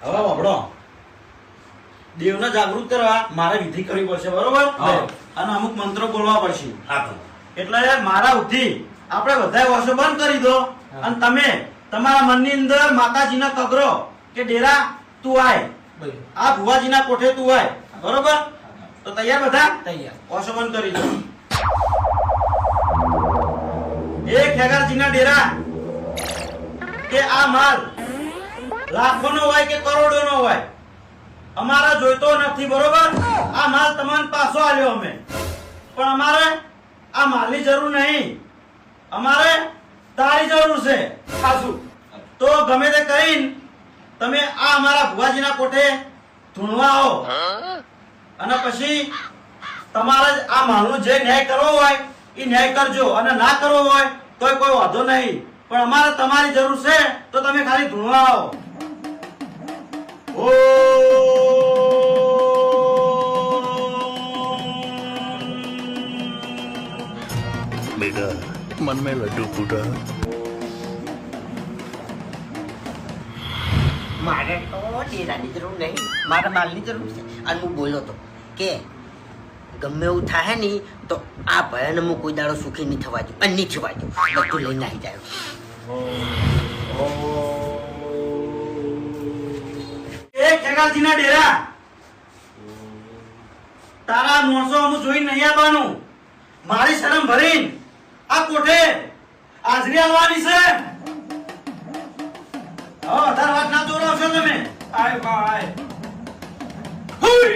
હવે વાપડો દેવને જાગૃત કરવા મારે વિધિ કરવી પડશે, બરોબર? અને અમુક મંત્રો બોલવા પડશે. એટલે મારા ઉઠી આપણે બધા વાસો બંધ કરી દો અને તમે તમારા મનની અંદર માતાજીના કગરો કે ડેરા તું આય, આ ભુવાજીના કોઠે તું આય, બરોબર? તો તૈયાર બધા? તૈયાર. વાસો બંધ કરી દો. એ ખેગારજીના ડેરા કે આ માલ લાખોનો હોય કે કરોડોનો હોય, અમારે જોઈતો નથી, બરોબર? આ માલ તમને પાછો આલ્યો અમે, પણ અમારે આ માલની જરૂર નહીં, અમારે તારી જરૂર છે. ખાસું તો ગમે તે કરીને તમે આ અમારા ભુવાજીના કોઠે ધૂણવા આવો અને પછી તમારે આ માલનો જે ન્યાય કરવો હોય એ ન્યાય કરજો, અને ના કરવો હોય તોય કોઈ વાંધો નહીં, પણ અમારે તમારી જરૂર છે તો તમે ખાલી ધૂણવા આવો. बेटा मन में लड्डू फूटा. મારે તો ડેરાની જરૂર નહીં, મારે માલની જરૂર છે. અને હું બોલ્યો તો કે ગમે એવું થાય ને તો આ ભયને હું કોઈ દાડો સુખી નહીં થવા દઉં, અને નહીં થવા દઉં, બધું લઈને આવી જાય. એ ખેગારજીના ડેરા, તારા મોસો હું જોઈ નહીં આવવાનું, મારી શરમ ભરીને આ કોઠે હાજરી આવવાની છે. હવે વધારે વાત ના દોરાવશો તમે. આય બાય. હુઈ!